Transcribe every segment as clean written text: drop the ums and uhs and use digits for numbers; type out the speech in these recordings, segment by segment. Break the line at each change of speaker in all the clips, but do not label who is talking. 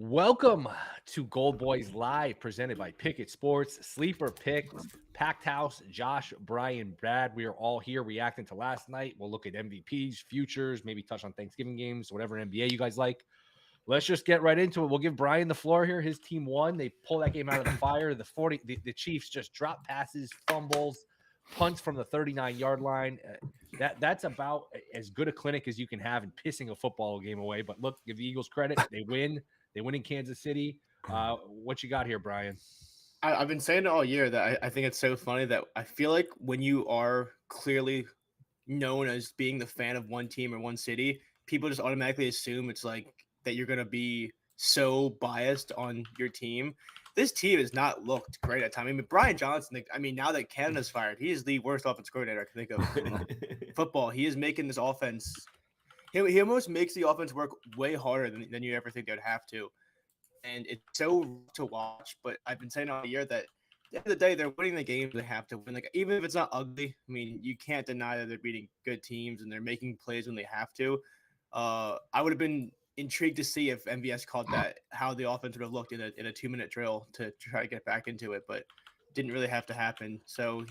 Welcome to GoldBoys Live, presented by Pickett Sports, Sleeper Picks, Packed House, Josh, Brian, Brad. We are all here reacting to last night. We'll look at MVPs, futures, maybe touch on Thanksgiving games, whatever NBA you guys like. Let's just get right into it. We'll give Brian the floor here. His team won. They pull that game out of the fire. The Chiefs just drop passes, fumbles, punts from the 39-yard line. That's about as good a clinic as you can have in pissing a football game away. But look, give the Eagles credit. They win. They win in Kansas City. What you got here, Brian?
I've been saying it all year that I think it's so funny that I feel like when you are clearly known as being the fan of one team or one city, people just automatically assume it's like that you're going to be so biased on your team. This team has not looked great at times. I mean, Brian Johnson, now that Canada's fired, he is the worst offensive coordinator I can think of in football. He is making this offense – he almost makes the offense work way harder than you ever think they would have to. And it's so rough to watch, but I've been saying all year that at the end of the day, they're winning the games they have to win. Like, even if it's not ugly, I mean, you can't deny that they're beating good teams and they're making plays when they have to. I would have been intrigued to see if MVS called that, how the offense would have looked in a 2-minute drill to try to get back into it, but didn't really have to happen. So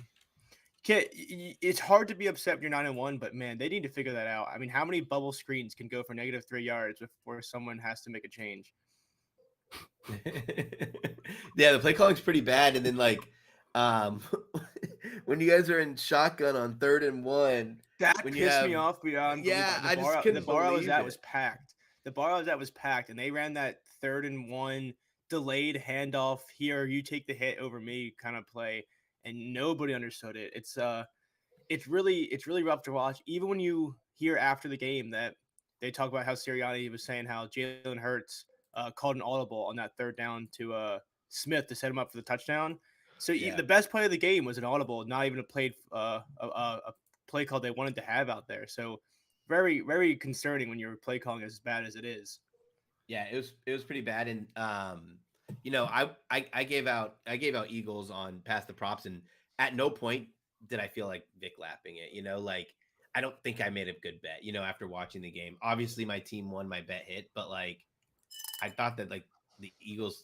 it's hard to be upset when you're 9-1, but man, they need to figure that out. I mean, how many bubble screens can go for -3 yards before someone has to make a change?
Yeah, the play calling's pretty bad. And then when you guys are in shotgun on 3rd and 1,
that pissed me off beyond.
Yeah,
I just couldn't. The bar I was at was packed. The bar I was at was packed, and they ran that 3rd and 1 delayed handoff. Here, you take the hit over me kind of play, and nobody understood it. It's really rough to watch. Even when you hear after the game that they talk about how Sirianni was saying how Jalen Hurts called an audible on that 3rd down to Smith to set him up for the touchdown. So the best play of the game was an audible, not even a play call they wanted to have out there. So very, very concerning when your play calling is as bad as it is.
Yeah, it was pretty bad. And I gave out Eagles on past the props, and at no point did I feel like Vic lapping it. I don't think I made a good bet. After watching the game, obviously my team won, my bet hit, but I thought that the Eagles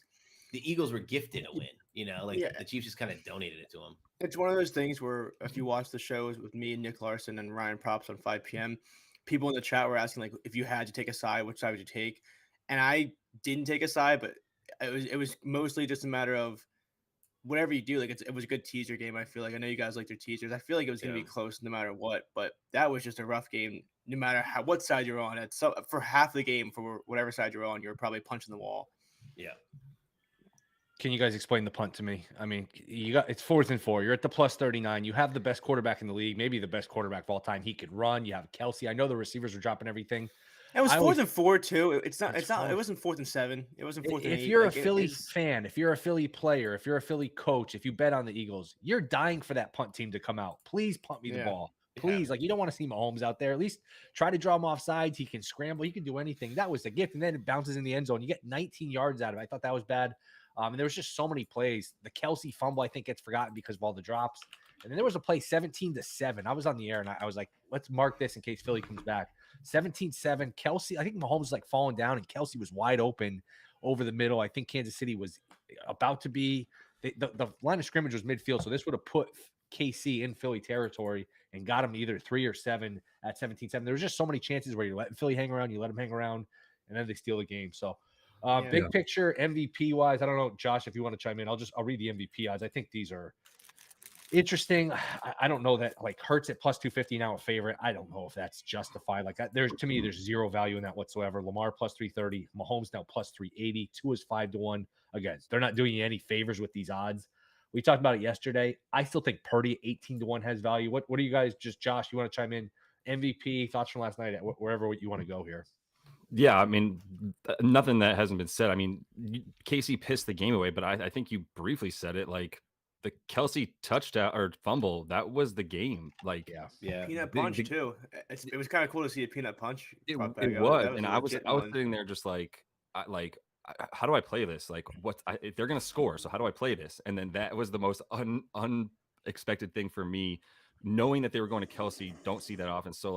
were gifted a win. The Chiefs just kind of donated it to them.
It's one of those things where if you watch the shows with me and Nick Larson and Ryan Props on 5 p.m., people in the chat were asking if you had to take a side, which side would you take? And I didn't take a side, but it was mostly just a matter of whatever you do. It was a good teaser game. I feel like I know you guys like their teasers. I feel like it was going to be close no matter what, but that was just a rough game. No matter what side you're on, for half the game, for whatever side you're on, you're probably punching the wall.
Yeah.
Can you guys explain the punt to me? I mean, it's 4th and 4. You're at the +39. You have the best quarterback in the league, maybe the best quarterback of all time. He could run. You have Kelsey. I know the receivers are dropping everything.
It was 4th and 4 too. It's not. It wasn't 4th and 7. It wasn't 4th and 8.
If you're a Philly fan, if you're a Philly player, if you're a Philly coach, if you bet on the Eagles, you're dying for that punt team to come out. Please punt me the ball. Please, you don't want to see Mahomes out there. At least try to draw him off sides. He can scramble. He can do anything. That was the gift. And then it bounces in the end zone. You get 19 yards out of it. I thought that was bad. And there was just so many plays. The Kelsey fumble, I think, gets forgotten because of all the drops. And then there was a play 17-7. I was on the air, and I was like, let's mark this in case Philly comes back. 17-7. Kelsey, I think Mahomes was falling down, and Kelsey was wide open over the middle. I think Kansas City was about to be the line of scrimmage was midfield, so this would have put KC in Philly territory and got him to either 3 or 7 at 17-7. There was just so many chances where you're letting Philly hang around, you let them hang around, and then they steal the game. So big picture MVP wise, I don't know, Josh, if you want to chime in, I'll read the MVP odds. I think these are interesting. I don't know that Hurts at +250 now a favorite. I don't know if that's justified. There's zero value in that whatsoever. Lamar +330, Mahomes now +380, Tua's 5-1. Again, they're not doing you any favors with these odds. We talked about it yesterday. I still think Purdy 18-1 has value. What do you guys, just Josh, you want to chime in? MVP thoughts from last night, wherever you want to go here.
Yeah, I mean, nothing that hasn't been said. I mean, Casey pissed the game away, but I think you briefly said it. The Kelsey touchdown or fumble, that was the game.
Yeah. Peanut punch too. It was kind of cool to see a peanut punch.
It was, and I was sitting there just how do I play this? If they're gonna score, so how do I play this? And then that was the most unexpected thing for me, knowing that they were going to Kelsey. Don't see that often. So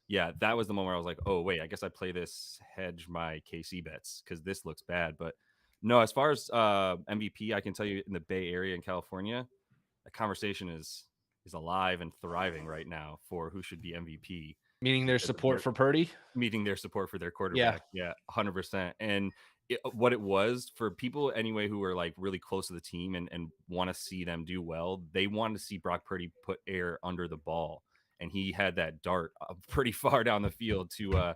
yeah, that was the moment where I was like, oh wait, I guess I play this hedge my KC bets because this looks bad. But no, as far as MVP, I can tell you in the Bay Area in California, the conversation is alive and thriving right now for who should be MVP.
Meaning their support for Purdy?
Meeting their support for their quarterback. Yeah, 100%. And what it was for people anyway who are like really close to the team and want to see them do well, they wanted to see Brock Purdy put air under the ball. And he had that dart pretty far down the field to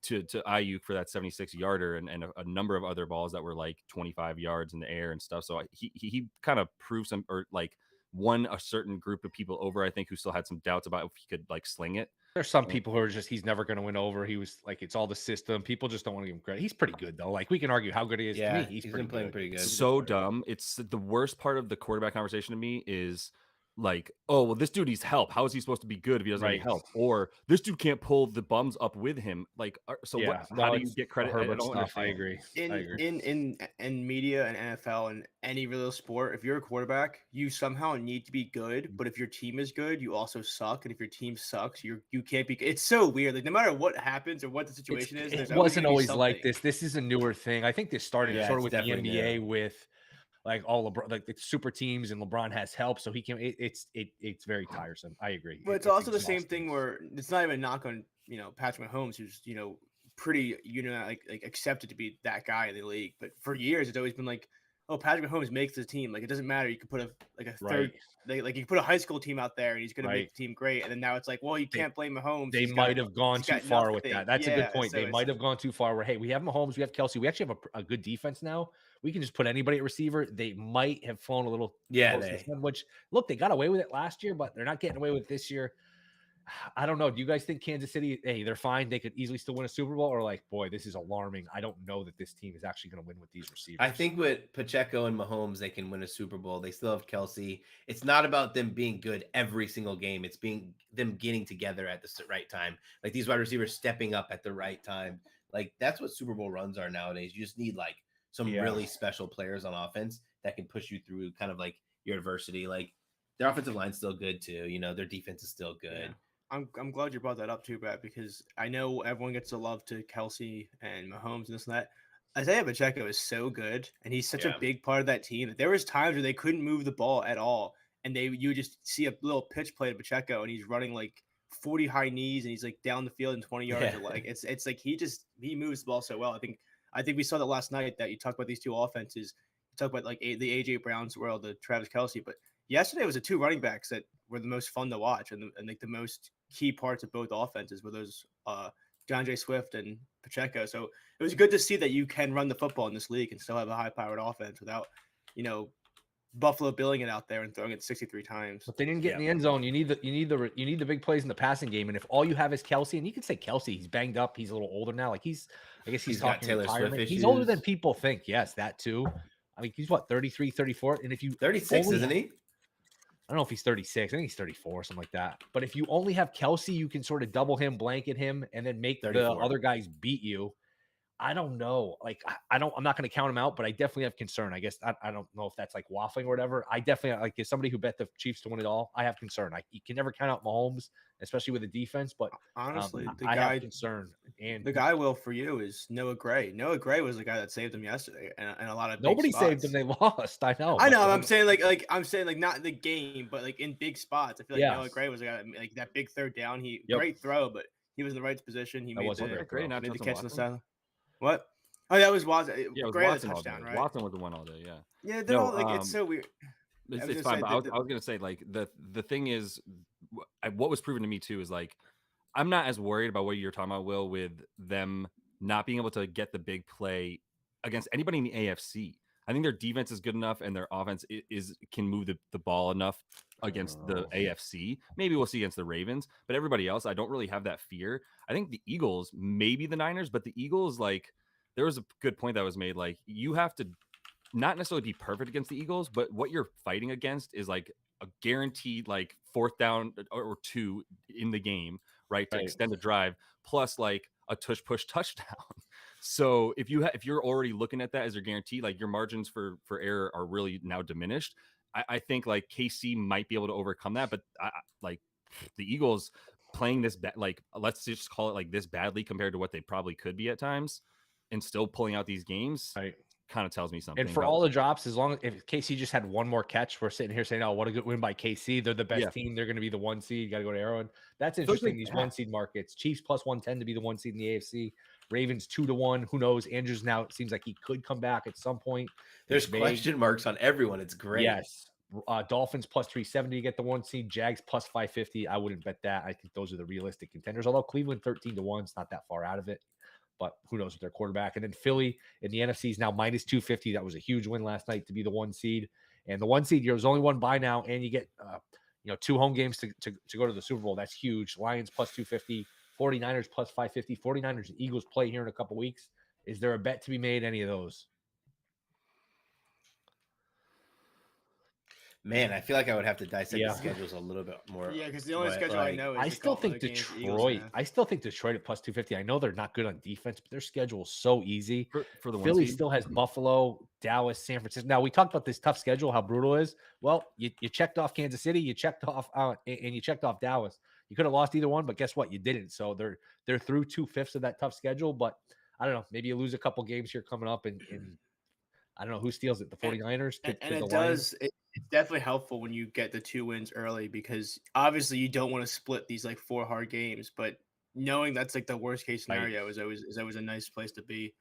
Ayuk for that 76-yarder and a number of other balls that were like 25 yards in the air and stuff. So he kind of proved some, or like won a certain group of people over, I think, who still had some doubts about if he could like sling it.
There's some people who are just, he's never going to win over. He was like, it's all the system. People just don't want to give him credit. He's pretty good though. Like we can argue how good he is.
Yeah,
to me, he's
been playing pretty good.
So dumb. It's the worst part of the quarterback conversation to me is like, oh, well, this dude needs help. How is he supposed to be good if he doesn't need help? Or this dude can't pull the bums up with him. Like, so what? How do you get credit? I don't understand.
I agree.
In media and NFL and any real sport, if you're a quarterback, you somehow need to be good. But if your team is good, you also suck. And if your team sucks, you can't be. It's so weird. Like no matter what happens or what the situation is,
it wasn't always like this. This is a newer thing. I think this started sort of with the NBA with like all LeBron, like the super teams, and LeBron has help, so he can. It's very tiresome. I agree.
But it's also the same thing where it's not even a knock on Patrick Mahomes, who's pretty like accepted to be that guy in the league. But for years, it's always been like, oh, Patrick Mahomes makes the team. Like it doesn't matter. You could put a third, like you could put a high school team out there, and he's going to make the team great. And then now it's like, well, you can't blame Mahomes.
They might have gone too far with that. That's a good point. They might have gone too far. Where hey, we have Mahomes, we have Kelsey, we actually have a good defense now. We can just put anybody at receiver. They might have flown a little. Which look, they got away with it last year, but they're not getting away with it this year. I don't know. Do you guys think Kansas City, hey, they're fine, they could easily still win a Super Bowl, or like, boy, this is alarming? I don't know that this team is actually going to win with these receivers.
I think with Pacheco and Mahomes, they can win a Super Bowl. They still have Kelsey. It's not about them being good every single game. It's them getting together at the right time. Like these wide receivers stepping up at the right time. Like that's what Super Bowl runs are nowadays. You just need like some really special players on offense that can push you through kind of like your adversity. Like their offensive line's still good too. Their defense is still good.
Yeah. I'm glad you brought that up too, Brad, because I know everyone gets the love to Kelsey and Mahomes and this and that. Isaiah Pacheco is so good, and he's such a big part of that team. There was times where they couldn't move the ball at all, and you just see a little pitch play to Pacheco, and he's running like 40 high knees, and he's like down the field in 20 yards. Yeah. Like it's like he moves the ball so well. I think we saw that last night that you talk about these two offenses. You talk about like the AJ Brown's world, the Travis Kelsey, but yesterday was the two running backs that were the most fun to watch, and like the most key parts of both offenses were those DeAndre Swift and Pacheco. So it was good to see that you can run the football in this league and still have a high-powered offense without, Buffalo billing it out there and throwing it 63 times.
But they didn't get in the end zone. You need the big plays in the passing game. And if all you have is Kelsey, and you can say Kelsey, he's banged up, he's a little older now. Like he's talking Taylor Swift issues. He's older than people think. Yes, that too. I mean, he's what, 33, 34? And if you
36, isn't he?
I don't know if he's 36. I think he's 34, something like that. But if you only have Kelsey, you can sort of double him, blanket him, and then make 34. The other guys beat you. I don't know. Like, I'm not going to count him out, but I definitely have concern. I guess I don't know if that's like waffling or whatever. I definitely, like, as somebody who bet the Chiefs to win it all, I have concern. You can never count out Mahomes, especially with the defense. But
honestly,
I have concern. And
the guy for you is Noah Gray. Noah Gray was the guy that saved them yesterday, and a lot of
nobody saved them. They lost. I know.
I'm saying like not the game, but like in big spots. I feel like Noah Gray was a guy that, like that big third down. Great throw, but he was in the right position. He made the catch in the side. What? Oh, that was Watson.
Yeah, it was
Gray
Watson
touchdown, right?
Watson was the one all day. Yeah.
Yeah, they're all like it's so weird.
It's fine. But I was gonna say, like, the thing is, what was proven to me too is like, I'm not as worried about what you're talking about, Will, with them not being able to get the big play against anybody in the AFC. I think their defense is good enough, and their offense can move the ball enough against the AFC. Maybe we'll see against the Ravens, but everybody else, I don't really have that fear. I think the Eagles, maybe the Niners, but the Eagles, like, there was a good point that was made. Like, you have to not necessarily be perfect against the Eagles, but what you're fighting against is like a guaranteed like 4th down or 2 in the game, right? To extend a drive, plus like a push touchdown. So if you're already looking at that as your guarantee, like your margins for error are really now diminished. I think like KC might be able to overcome that, but like the Eagles, playing this like let's just call it like this badly compared to what they probably could be at times, and still pulling out these games,
right,
kind of tells me something.
And for all the drops, as long as if KC just had one more catch, we're sitting here saying, "Oh, what a good win by KC! They're the best team. They're going to be the 1 seed. You got to go to Arrowhead." That's interesting. These 1 seed markets: Chiefs plus 110 to be the 1 seed in the AFC. Ravens 2-1. Who knows? Andrews now it seems like he could come back at some point.
There's question marks on everyone. It's great.
Yes. Dolphins plus 370 to get the 1 seed. Jags plus 550. I wouldn't bet that. I think those are the realistic contenders. Although Cleveland 13-1 is not that far out of it. But who knows with their quarterback. And then Philly in the NFC is now minus 250. That was a huge win last night to be the 1 seed. And the 1 seed, there's only one bye now, and you get 2 home games to go to the Super Bowl. That's huge. Lions plus 250, 49ers plus 550. 49ers and Eagles play here in a couple weeks. Is there a bet to be made? Any of those?
Man, I feel like I would have to dissect the schedules a little bit more.
Yeah, because the only schedule I know is
I still think Detroit. I still think Detroit at plus 250. I know they're not good on defense, but their schedule is so easy.
For the
Philly still has Buffalo, Dallas, San Francisco. Now we talked about this tough schedule, how brutal it is. Well, you checked off Kansas City, you checked off and you checked off Dallas. You could have lost either one, but guess what? You didn't. So they're through 2/5 of that tough schedule. But I don't know. Maybe you lose a couple games here coming up, and I don't know who steals it. The 49ers
and it does. It's definitely helpful when you get the 2 wins early, because obviously you don't want to split these like 4 hard games, but knowing that's like the worst case scenario is always a nice place to be.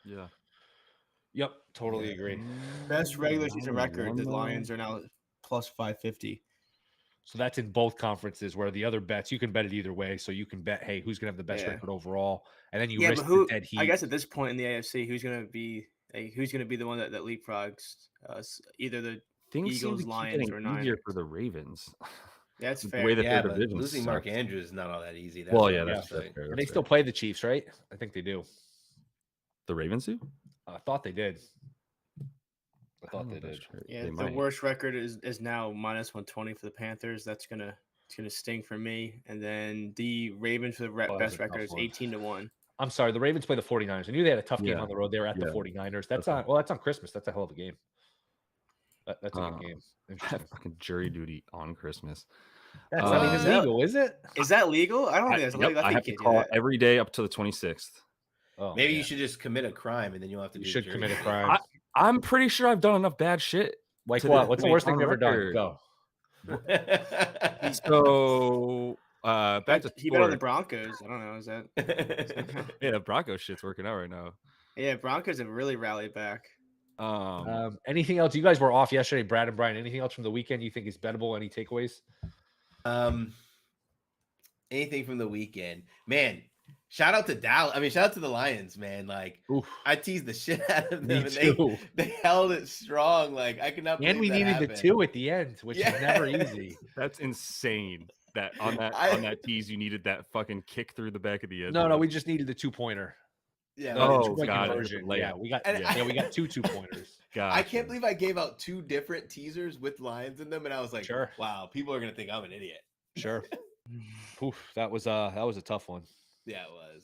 Yeah.
Yep. Totally agree.
Best regular season record. The Lions are now plus 550.
So that's in both conferences, where the other bets, you can bet it either way. So you can bet, hey, who's going to have the best record overall? And then you risk the dead heat.
I guess at this point in the AFC, who's going to be the one that leapfrogs either the Eagles, Lions, or Niners?
Easier for the Ravens.
That's fair.
The way that their
but
division
losing Mark Andrews is not all that easy.
That's fair.
And they still play the Chiefs, right? I think they do.
The Ravens do?
I thought they did.
Yeah, the worst record is now minus 120 for the Panthers. It's gonna sting for me. And then the Ravens for the best record is 18-1.
I'm sorry, the Ravens play the 49ers. I knew they had a tough game on the road. They were at the 49ers. That's on Christmas. That's a hell of a game. That's a good game.
Fucking jury duty on Christmas.
That's not even legal, is it?
Is that legal? I don't think that's legal.
I have to call every day up to the 26th.
Oh, maybe you should just commit a crime and then you'll have to.
You should commit a crime.
I'm pretty sure I've done enough bad shit.
Like what? What's the worst thing you've ever done? Go.
So back to
he bet on the Broncos. I don't know. Is that?
Yeah, Broncos shit's working out right now.
Yeah, Broncos have really rallied back.
Anything else? You guys were off yesterday, Brad and Brian. Anything else from the weekend you think is bettable? Any takeaways?
Anything from the weekend, man. Shout out to Dallas. I mean, shout out to the Lions, man. Like, I teased the shit out of them, and they held it strong. Like, I could not.
And we needed the 2 at the end, which is never easy.
That's insane. That on that tease, you needed that fucking kick through the back of the end.
No, we just needed the 2-pointer.
Yeah.
Oh god.
Yeah, we got 2 2-pointers.
God, I can't believe I gave out 2 different teasers with Lions in them, and I was like, wow, people are gonna think I'm an idiot.
Sure. Oof, that was a tough one.
Yeah, it was.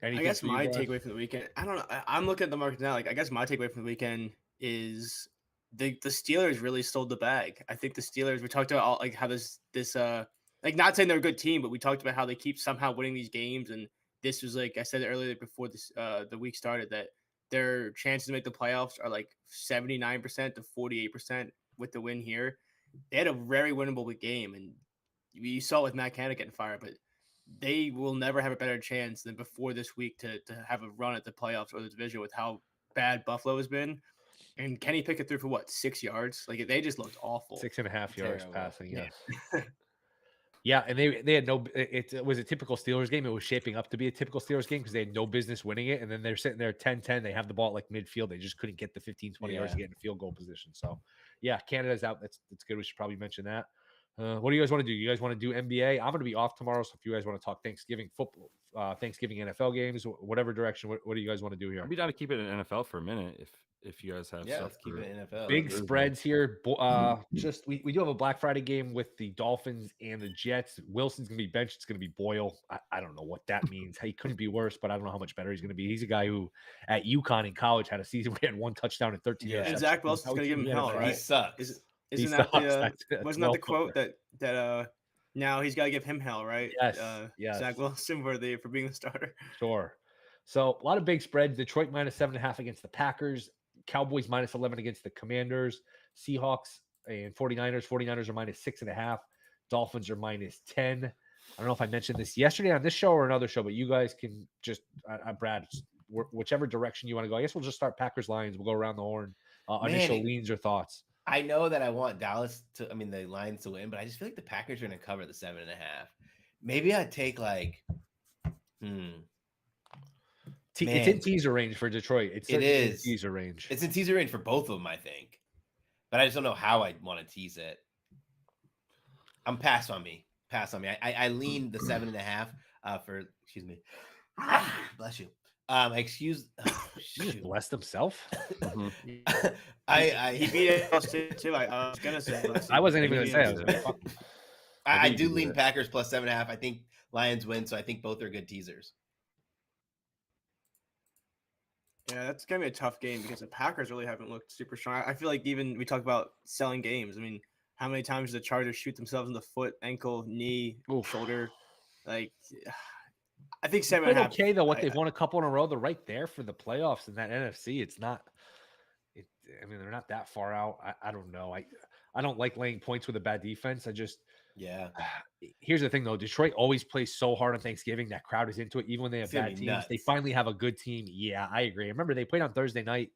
I guess my takeaway from the weekend, I don't know. I'm looking at the market now. Like, I guess my takeaway from the weekend is the Steelers really sold the bag. I think the Steelers, we talked about like how this like, not saying they're a good team, but we talked about how they keep somehow winning these games. And this was, like I said earlier before this the week started, that their chances to make the playoffs are like 79% to 48% with the win here. They had a very winnable game, and you saw with Matt Canada getting fired, but they will never have a better chance than before this week to have a run at the playoffs or the division with how bad Buffalo has been. And Kenny Pickett threw for 6 yards? Like, they just looked awful.
6.5 yards passing. Yeah. Yeah, and they had no. It was a typical Steelers game. It was shaping up to be a typical Steelers game because they had no business winning it. And then they're sitting there 10-10. They have the ball at like midfield. They just couldn't get the 15-20 yards to get in field goal position. So, yeah, Canada's out. That's good. We should probably mention that. What do you guys want to do? You guys want to do NBA? I'm going to be off tomorrow, so if you guys want to talk Thanksgiving football, Thanksgiving NFL games, whatever direction, what do you guys want to do here?
I'll be down to keep it in NFL for a minute if you guys have stuff.
Keep it in NFL.
Big spreads here. Just we do have a Black Friday game with the Dolphins and the Jets. Wilson's going to be benched. It's going to be Boyle. I don't know what that means. He couldn't be worse, but I don't know how much better he's going to be. He's a guy who at UConn in college had a season where he had 1 touchdown in 13 years.
And Zach Wilson's going to give him hell, right?
He sucks.
Isn't that the wasn't that the quote that Now he's got to give him hell, right?
Yes.
Zach Wilson for being the starter.
Sure. So a lot of big spreads. Detroit -7.5 against the Packers. Cowboys -11 against the Commanders. Seahawks and 49ers. 49ers are -6.5. Dolphins are -10. I don't know if I mentioned this yesterday on this show or another show, but you guys can just, Brad, whichever direction you want to go. I guess we'll just start Packers Lions. We'll go around the horn. Initial leans or thoughts.
I know that I want the Lions to win, but I just feel like the Packers are going to cover the 7.5. Maybe I'd take like,
It's in teaser range for Detroit. It is in teaser range.
It's in teaser range for both of them, I think. But I just don't know how I'd want to tease it. I'm pass on me. I lean the 7.5 for, excuse me. Bless you.
He just blessed himself.
He beat us too. I was gonna say.
I wasn't even gonna say.
I do lean Packers plus 7.5. I think Lions win, so I think both are good teasers.
Yeah, that's gonna be a tough game because the Packers really haven't looked super strong. I feel like even we talk about selling games. I mean, how many times did the Chargers shoot themselves in the foot, ankle, knee, shoulder? Like, I think 7.5.
Okay, though, they've won a couple in a row. They're right there for the playoffs in that NFC. It's not. I mean, they're not that far out. I don't know. I don't like laying points with a bad defense. Here's the thing, though. Detroit always plays so hard on Thanksgiving. That crowd is into it, even when they have bad teams. Nuts. They finally have a good team. Yeah, I agree. I remember they played on Thursday night,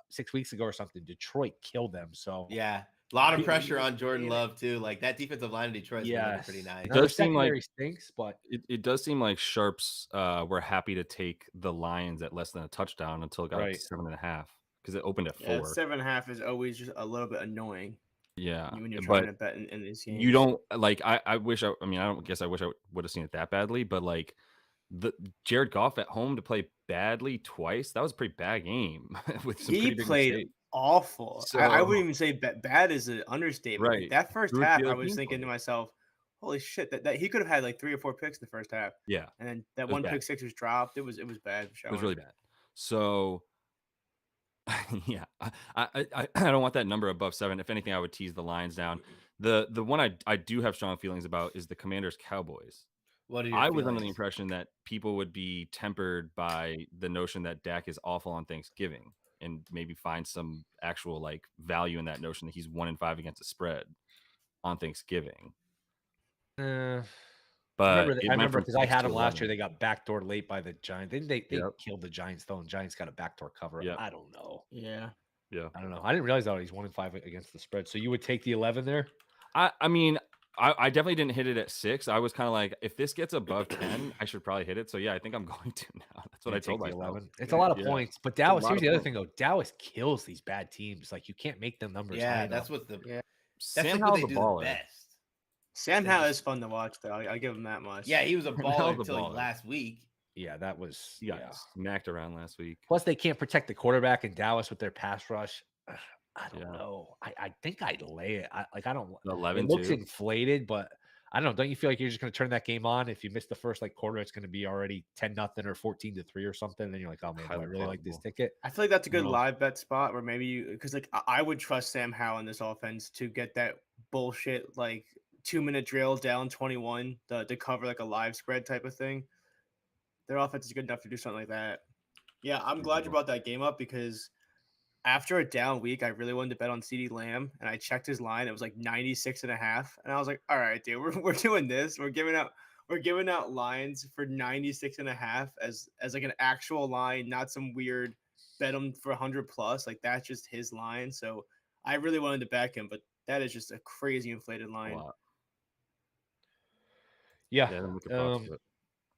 6 weeks ago or something. Detroit killed them. So
yeah, a lot of pressure on Jordan Love too. Like that defensive line in Detroit is pretty nice.
It does seem like stinks, but
it does seem like Sharps were happy to take the Lions at less than a touchdown until it got up to 7.5 because it opened at 4.
7.5 is always just a little bit annoying.
Yeah,
when you're trying to bet in these games,
you don't like. I wish. I wish I would have seen it that badly, but like the Jared Goff at home to play badly twice. That was a pretty bad game. With some
he played mistakes. Awful. So, I wouldn't even say bad is an understatement.
Right.
That first half, I was thinking to myself, "Holy shit!" That he could have had like 3 or 4 picks in the first half.
Yeah,
and then that one pick six was dropped. It was bad.
It was really bad. So. Yeah, I don't want that number above 7. If anything, I would tease the Lions down. The one I do have strong feelings about is the Commanders Cowboys.
What are your
I was under the impression that people would be tempered by the notion that Dak is awful on Thanksgiving and maybe find some actual like value in that notion that he's 1-5 against the spread on Thanksgiving. But
I remember because I had them last year. They got backdoored late by the Giants. They killed the Giants though, and Giants got a backdoor cover. Yep. I don't know.
Yeah.
I don't know. I didn't realize that he's 1-5 against the spread. So you would take the 11 there?
I mean, I definitely didn't hit it at 6. I was kind of like, if this gets above 10, I should probably hit it. So yeah, I think I'm going to now. That's what I told myself.
11. It's a lot of points, but Dallas. Here's the other thing though. Dallas kills these bad teams. Like you can't make them numbers.
Yeah, that's what
Sam Howell's a baller.
Best.
Sam Howell is fun to watch, though. I give him that much.
Yeah, he was a baller until last week.
Yeah, that was
smacked around last week.
Plus, they can't protect the quarterback in Dallas with their pass rush. I don't know. I think I'd lay it. I don't.
11.
It looks inflated, but I don't know. Don't you feel like you're just going to turn that game on? If you miss the first quarter, it's going to be already 10-0 or 14-3 or something. And then you're like, oh man, do I really like this ticket?
I feel like that's a good live bet spot where maybe because I would trust Sam Howell in this offense to get that bullshit 2-minute drill down 21 to cover a live spread type of thing. Their offense is good enough to do something like that. Yeah, I'm glad you brought that game up because after a down week, I really wanted to bet on CeeDee Lamb, and I checked his line. It was 96.5, and I was like, all right, dude, we're doing this. We're giving out lines for 96.5 as an actual line, not some weird bet him for 100+. That's just his line. So I really wanted to back him, but that is just a crazy inflated line.
Wow.
Yeah.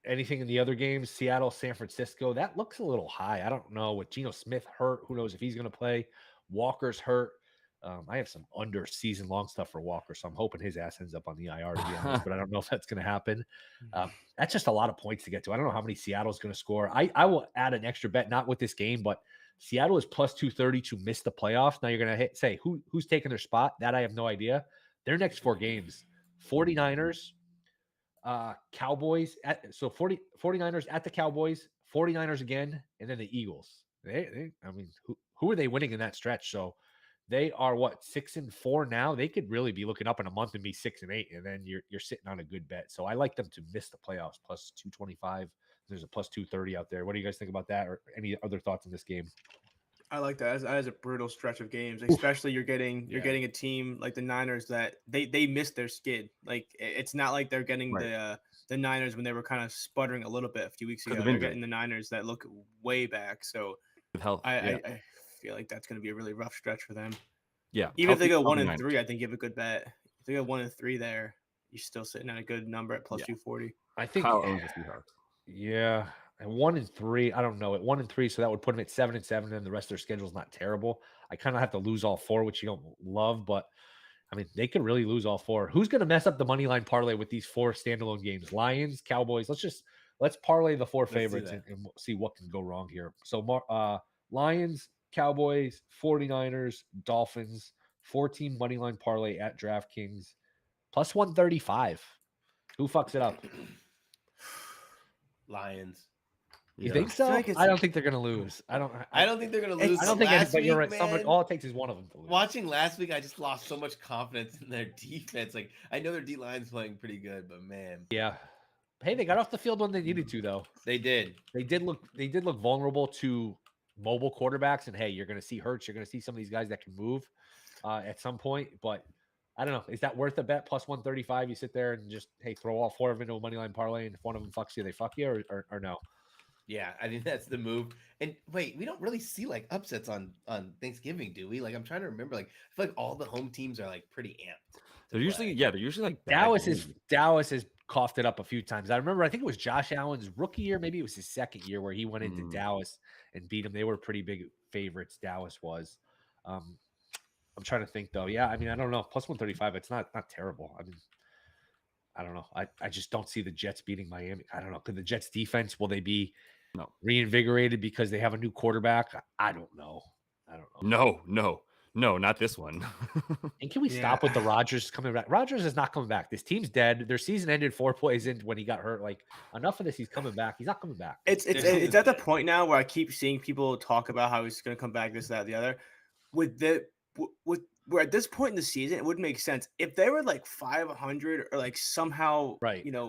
Anything in the other games? Seattle, San Francisco. That looks a little high. I don't know. With Geno Smith hurt, who knows if he's going to play? Walker's hurt. I have some under season long stuff for Walker, so I'm hoping his ass ends up on the IR to be honest. But I don't know if that's going to happen. That's just a lot of points to get to. I don't know how many Seattle's going to score. I will add an extra bet, not with this game, but Seattle is plus 230 to miss the playoffs. Now you're going to say who's taking their spot? That I have no idea. Their next 4 games: 49ers. Cowboys 49ers at the Cowboys, 49ers again, and then the Eagles. I mean, who are they winning in that stretch? So They are what 6-4 now. They could really be looking up in a month and be 6-8, and then you're sitting on a good bet. So I like them to miss the playoffs plus 225. There's a plus 230 out there. What do you guys think about that? Or any other thoughts in this game?
I like that. That is a brutal stretch of games, especially you're getting a team like the Niners that they missed their skid. Like it's not like they're getting the Niners when they were kind of sputtering a little bit a few weeks ago. They're getting the Niners that look way back. So I feel like that's going to be a really rough stretch for them.
Yeah,
even if they go 1-3, I think you have a good bet. If they go 1-3 there, you're still sitting at a good number at plus 240.
I think
Kyle owns the Seahawks.
Yeah. And 1-3, I don't know. At 1-3, so that would put them at 7-7, and the rest of their schedule is not terrible. I kind of have to lose all 4, which you don't love, but I mean, they could really lose all 4. Who's going to mess up the money line parlay with these 4 standalone games? Lions, Cowboys. Let's parlay the 4 favorites and we'll see what can go wrong here. So Lions, Cowboys, 49ers, Dolphins, 14 money line parlay at DraftKings, plus 135. Who fucks it up?
Lions.
You think so? I don't think they're gonna lose. I don't
think they're gonna lose.
I don't think but you're right. All it takes is one of them to lose.
Watching last week, I just lost so much confidence in their defense. Like I know their D line's playing pretty good, but man.
Yeah. Hey, they got off the field when they needed to, though.
They did.
They did look vulnerable to mobile quarterbacks, and hey, you're gonna see Hurts. You're gonna see some of these guys that can move at some point, but I don't know. Is that worth a bet? Plus 135. You sit there and just throw all 4 of them into a money line parlay, and if one of them fucks you, they fuck you, or no?
Yeah, I think that's the move. And wait, we don't really see like upsets on Thanksgiving, do we? Like I'm trying to remember. Like I feel like all the home teams are like pretty amped.
They're usually like
Dallas has coughed it up a few times. I think it was Josh Allen's rookie year, maybe it was his second year where he went into Dallas and beat them. They were pretty big favorites. Dallas was. I'm trying to think though. Yeah, I mean, I don't know. Plus 135, it's not terrible. I mean, I don't know. I just don't see the Jets beating Miami. I don't know. Could the Jets defense, will they be reinvigorated because they have a new quarterback? I don't know.
No, not this one.
And can we stop with the Rodgers coming back? Rodgers is not coming back. This team's dead. Their season ended 4 plays in when he got hurt. Like enough of this. He's coming back. He's not coming back.
It's at the point now where I keep seeing people talk about how he's going to come back, this, that, the other. We're at this point in the season, it would make sense if they were like 500 or like somehow,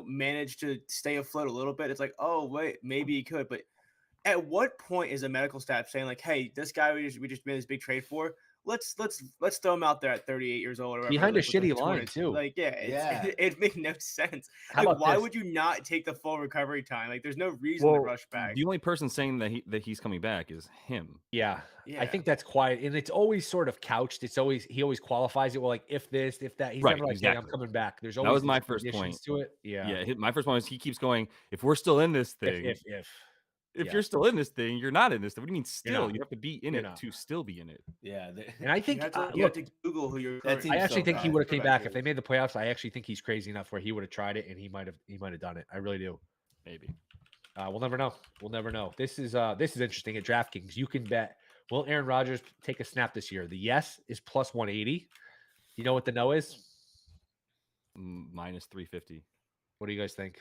managed to stay afloat a little bit. It's like, oh wait, maybe he could. But at what point is a medical staff saying like, hey, this guy we just made this big trade for, let's throw him out there at 38 years old or
behind a shitty line too.
Like, it makes no sense. Like, why would you not take the full recovery time? Like, there's no reason to rush back.
The only person saying that he's coming back is him.
Yeah. I think that's quiet, and it's always sort of couched. He always qualifies it. Well, like if this, if that. He's never like, hey, I'm coming back. There's always
that was my first point
to it. Yeah.
My first point was he keeps going. If we're still in this thing, if you're still in this thing, you're not in this thing. What do you mean still? You have to be in it to still be in it.
Yeah.
And I think
you have to Google who you're.
I actually think he would have came back if they made the playoffs. I actually think he's crazy enough where he would have tried it and he might have done it. I really do.
Maybe.
We'll never know. This is interesting at DraftKings. You can bet. Will Aaron Rodgers take a snap this year? The yes is plus 180. You know what the no is?
Minus 350.
What do you guys think?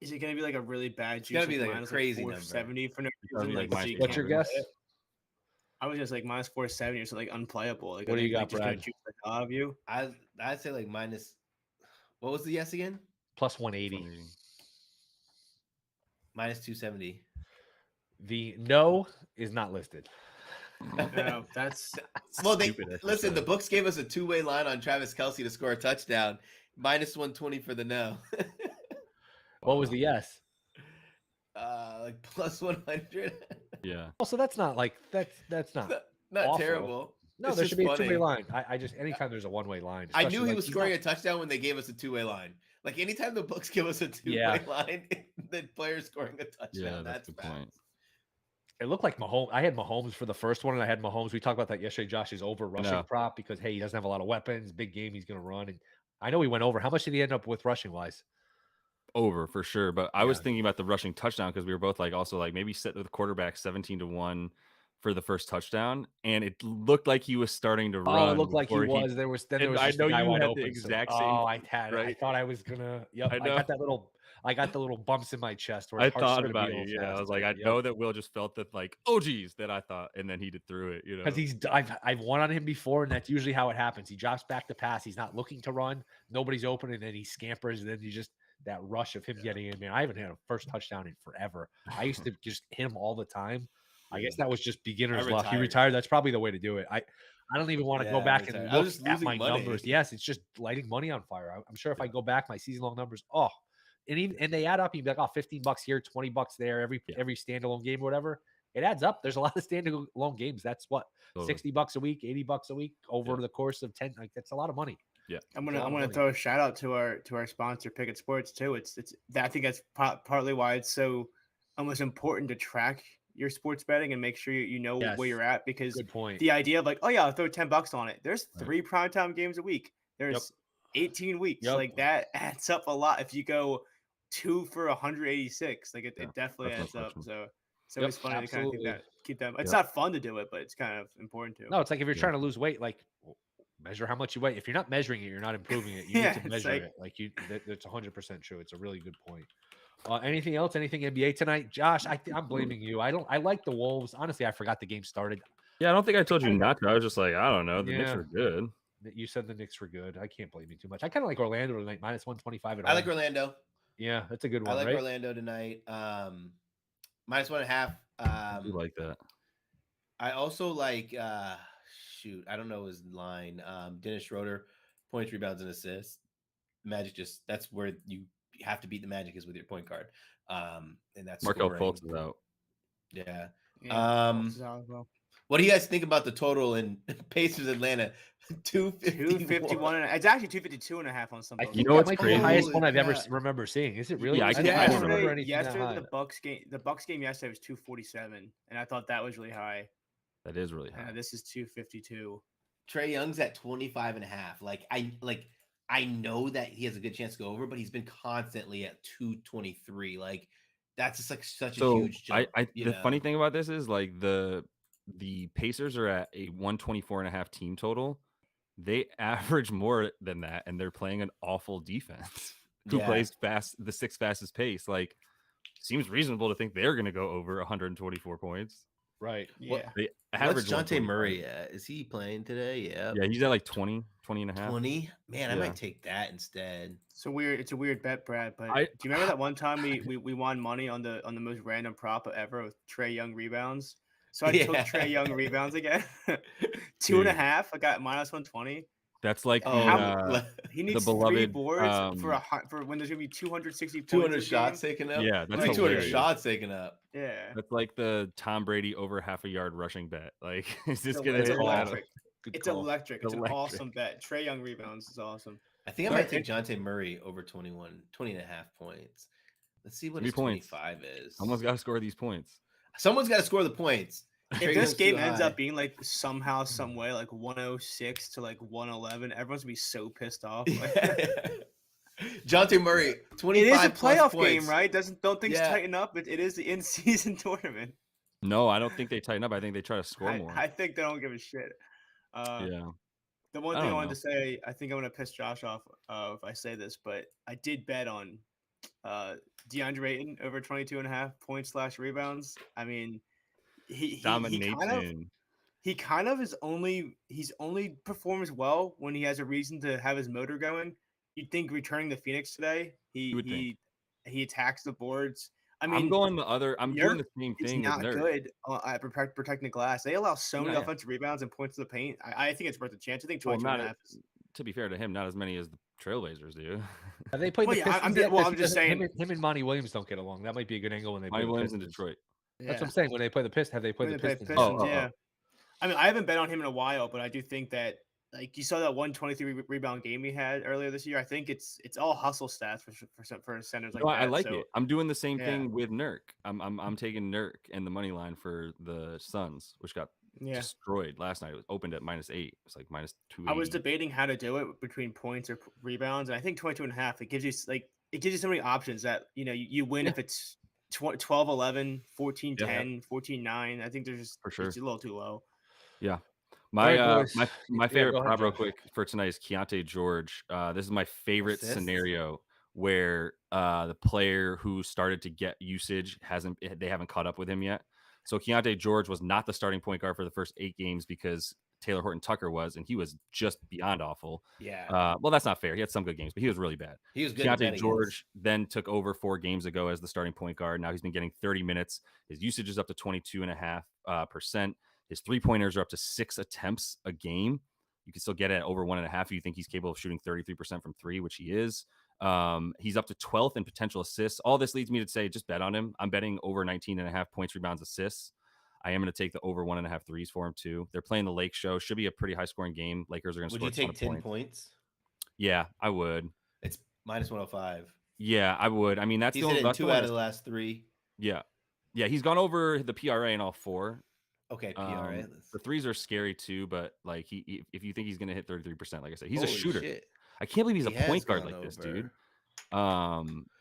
Is it going to be like a really bad juice?
It's going to be like a crazy number.
470 for no reason.
Like, what's your guess?
I was just like minus 470 or something, like unplayable. Like,
what do you got, Brad?
All of you?
I'd say like minus. What was the yes again?
Plus 180.
Minus 270.
The no is not listed.
No, that's
well. Listen. The books gave us a 2-way line on Travis Kelce to score a touchdown. Minus 120 for the no.
What was the yes?
Like plus 100.
Yeah.
Oh, so that's not like that's not
terrible.
No, there should be a 2-way line. I just anytime there's a 1-way line.
I knew he was scoring a touchdown when they gave us a 2-way line. Like anytime the books give us a 2-way line, the player's scoring a touchdown.
Yeah, that's the point.
It looked like Mahomes. I had Mahomes for the first one, and I had Mahomes. We talked about that yesterday. Josh's over rushing prop because hey, he doesn't have a lot of weapons. Big game, he's going to run. And I know he went over. How much did he end up with rushing wise?
Over for sure, but I was thinking about the rushing touchdown because we were both like also like maybe set with the quarterback 17-1 for the first touchdown, and it looked like he was starting to run.
Oh, it looked like he
before
was. There was
I
just a
know
guy
you
wide
had
open.
the
So,
exact same.
I had it. I
right?
thought I was gonna. Yep,
I
I
know.
got that little. I got the little bumps in my chest where
I
his heart
thought
started
about
beating a
you.
little
Yeah, I
fast.
was like, I
Yep.
know that Will just felt that, like, oh geez, that I thought, and then he did through it. You know,
Because I've won on him before, and that's usually how it happens. He drops back to pass. He's not looking to run. Nobody's open, and then he scampers. And then you just that rush of him getting in. Man, I haven't had a first touchdown in forever. I used to just hit him all the time. I guess that was just beginner's luck. He retired. That's probably the way to do it. I don't even want to go back and look at my numbers. Yes, it's just lighting money on fire. I'm sure if I go back my season long numbers, and they add up. You'd be like, $15 here, $20 there, every standalone game or whatever. It adds up. There's a lot of standalone games. That's what $60 a week, $80 a week over the course of 10. Like that's a lot of money.
Yeah,
I'm gonna throw a shout out to our sponsor, Pickett Sports too. It's I think that's partly why it's so almost important to track your sports betting and make sure you know where you're at, because
good point.
The idea of like, oh yeah, I'll throw $10 on it. There's 3 primetime games a week. There's 18 weeks. Like that adds up a lot. If you go 2 for 186, like it definitely adds up. So it's always funny to kind of keep them. It's not fun to do it, but it's kind of important to.
No, it's like if you're trying to lose weight, like measure how much you weigh. If you're not measuring it, you're not improving it. You need to measure it. Like that's 100% true. It's a really good point. Anything else? Anything NBA tonight, Josh? I'm blaming you. I like the Wolves. Honestly, I forgot the game started.
Yeah, I don't think I told you not to. I was just like, I don't know. The Knicks are good.
You said the Knicks were good. I can't blame you too much. I kind of like Orlando tonight, -125 at home.
I like Orlando.
Yeah, that's a good one.
I like
right?
Orlando tonight. -1.5.
I do like that.
I also like I don't know his line. Dennis Schroeder, points, rebounds, and assists. Magic that's where you have to beat the Magic is with your point guard. And that's
Markel Fultz is out.
Yeah.
What
do you guys think about the total in Pacers Atlanta?
251. It's actually 252.5 on some.
You know, it's might be the highest one I've ever remember seeing. Is it really?
Yeah,
I don't remember anything
yesterday.
That high.
The Bucks game yesterday was 247, and I thought that was really high.
That is really high.
This is 252.
Trae Young's at 25.5. I know that he has a good chance to go over, but he's been constantly at 223. Like that's just like such a huge jump.
The funny thing about this is like the Pacers are at a 124.5 team total. They average more than that, and they're playing an awful defense who plays fast, the 6th fastest pace. Like, seems reasonable to think they're going to go over 124 points.
Right.
Yeah.
They
What's Dejounte Murray at? Is he playing today? Yeah.
Yeah, he's at like 20 and a half.
20? Man, I might take that instead.
It's a weird bet, Brad. But do you remember that one time we won money on the most random prop ever with Trae Young rebounds? So I took Trae Young rebounds again. 2.5. I got -120.
That's like
he needs
the beloved,
3 boards for when there's gonna be 260
200 shots taken up.
Yeah, that's
like 200 shots taken up.
Yeah,
that's like the Tom Brady over half a yard rushing bet. Like, is this gonna?
It's electric. It's electric. It's an awesome bet. Trae Young rebounds is awesome.
I think I might take Dejounte Murray over 20.5 points. Let's see what his 25 is.
Someone's got to score these points.
Someone's got to score the points.
If this game ends up being like somehow, some way, like 106 to like 111, everyone's gonna be so pissed off.
Dejounte Murray, 25.
It is a playoff
game,
right? Don't things tighten up? It is the in-season tournament.
No, I don't think they tighten up. I think they try to score more.
I think they don't give a shit.
Yeah.
The one thing I wanted to say, I think I'm gonna piss Josh off if I say this, but I did bet on DeAndre Ayton over 22.5 points / rebounds. I mean, he kind of is he's only performs well when he has a reason to have his motor going. You'd think returning to Phoenix today, he attacks the boards. I mean,
I'm doing the same thing.
It's not good at protecting the glass. They allow so many offensive rebounds and points to the paint. I think it's worth a chance. I think 22.5 is.
To be fair to him, not as many as the Trailblazers do.
Have they played the Pistons?
I'm just saying
him and Monty Williams don't get along. That might be a good angle when they play
Monty Williams
in
Detroit.
That's what I'm saying. When they play the Pistons, have they played the Pistons?
Yeah. I mean, I haven't bet on him in a while, but I do think that like you saw that 123 rebound game he had earlier this year. I think it's all hustle stats for centers like that.
I like it. I'm doing the same thing with Nurk. I'm taking Nurk and the money line for the Suns, which got destroyed last night. It was opened at -8. It's like -2.
I was debating how to do it between points or rebounds, and I think 22.5. It gives you so many options that you win if it's 12-11, 14-10, 14-9. I think there's just
For sure.
it's a little too low.
Yeah.
Right,
My
boys.
my
Yeah,
favorite
go ahead,
prop real
Josh.
quick for tonight is Keontae George. This is my favorite
Assists?
scenario where the player who started to get usage they haven't caught up with him yet. So Keontae George was not the starting point guard for the first 8 games because Taylor Horton Tucker was, and he was just beyond awful.
Yeah.
Well, that's not fair. He had some good games, but he was really bad.
He was good to bet
Keontae
against.
George then took over 4 games ago as the starting point guard. Now he's been getting 30 minutes. His usage is up to 22.5%. His 3-pointers are up to 6 attempts a game. You can still get it at over 1.5 if you think he's capable of shooting 33% from 3, which he is. He's up to 12th in potential assists. All this leads me to say, just bet on him. I'm betting over 19.5 points, rebounds, assists. I am going to take the over 1.5 threes for him too. They're playing the Lake Show. Should be a pretty high scoring game. Lakers are going to score.
Would you take 10
points.
points?
Yeah, I would.
It's minus 105.
Yeah, I would. I mean, that's
He's
the only
hit 2 out of the last 3.
Yeah, he's gone over the PRA in all 4.
Okay, PRA.
The threes are scary too, but like if you think he's going to hit 33%, like I said, he's
Holy
a shooter.
Shit.
I can't believe he's
He
a
has
point guard
gone
like this,
over.
dude.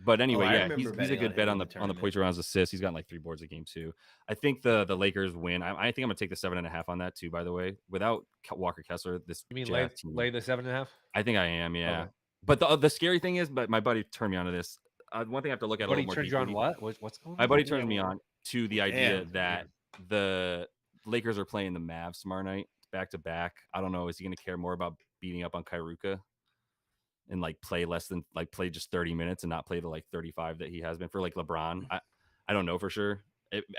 But anyway,
I
yeah,
remember
he's a
betting
good
on
bet
him
on
in
the
the
points
tournament.
rounds assists. He's gotten like 3 boards a game too. I think the Lakers win. I think I'm gonna take the 7.5 on that too. By the way, without Walker Kessler, this
You mean
Jazz team,
lay the 7.5?
I think I am. Yeah,
Okay.
but the scary thing is, but my buddy turned me on to this. One thing I have to look at a
Buddy
little more
turned you on
deeply.
what? What's going on?
My buddy turned me on to the idea
Damn.
that the Lakers are playing the Mavs tomorrow night, back to back. I don't know. Is he going to care more about beating up on Kairuka and like play just 30 minutes and not play the like 35 that he has been for like LeBron? I don't know for sure.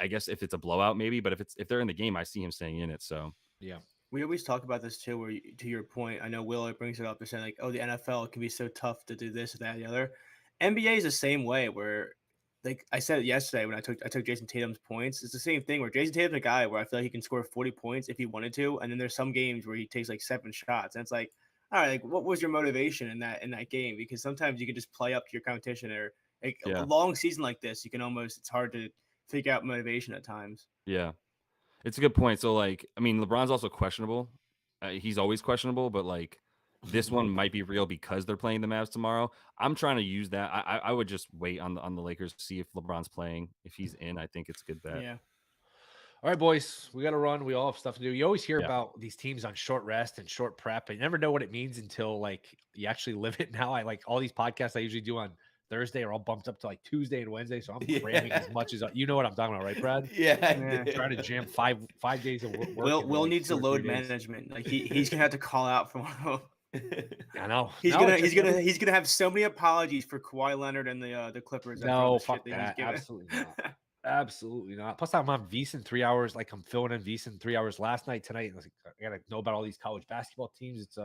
I guess if it's a blowout, maybe, but if they're in the game, I see him staying in it. So
Yeah.
We always talk about this too, where to your point, I know Will brings it up. They're saying like, oh, the NFL can be so tough to do this or that, and the other. NBA is the same way. Where, like I said it yesterday when I took Jason Tatum's points, it's the same thing. Where Jason Tatum's a guy where I feel like he can score 40 points if he wanted to, and then there's some games where he takes like 7 shots, and it's like, all right, like what was your motivation in that game? Because sometimes you can just play up to your competition, or like a long season like this, you can it's hard to figure out motivation at times.
yeah. It's a good point. So, like, I mean, LeBron's also questionable. He's always questionable, but like this one might be real because they're playing the Mavs tomorrow. I'm trying to use that. I would just wait on the Lakers to see if LeBron's playing. If he's in, I think it's a good bet.
Yeah.
All right, boys, we got to run. We all have stuff to do. You always hear about these teams on short rest and short prep. You never know what it means until like you actually live it. Now I like all these podcasts I usually do on Thursday are all bumped up to like Tuesday and Wednesday. So I'm cramming as much as you know what I'm talking about, right, Brad?
Yeah.
Trying to jam five days of work.
Will needs a load management. Like he's gonna have to call out for one of them.
I know.
He's gonna have so many apologies for Kawhi Leonard and the Clippers.
No, fuck that. Absolutely not. Absolutely not. Plus, I'm on VSiN 3 hours. Like I'm filling in VSiN 3 hours last night, tonight. I gotta know about all these college basketball teams. It's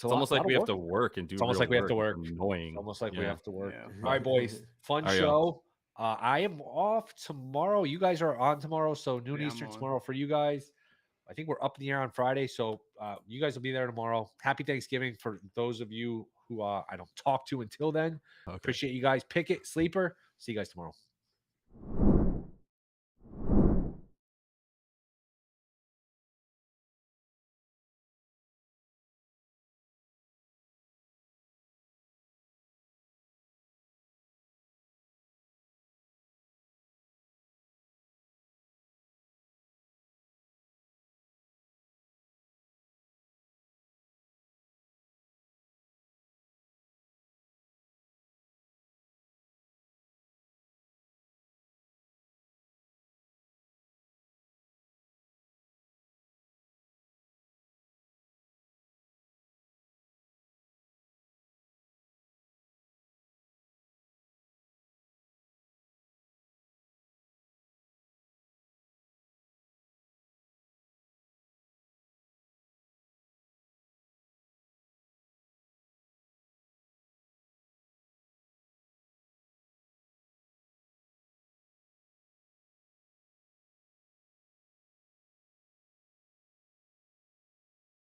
almost like we have to work and do.
It's almost like we have to work.
Annoying.
It's almost like we have to work.
Yeah.
All right, boys. Fun show. I am off tomorrow. You guys are on tomorrow, so noon Eastern tomorrow for you guys. I think we're up in the air on Friday, so you guys will be there tomorrow. Happy Thanksgiving for those of you who I don't talk to until then. Okay. Appreciate you guys. Pick it, sleeper. See you guys tomorrow.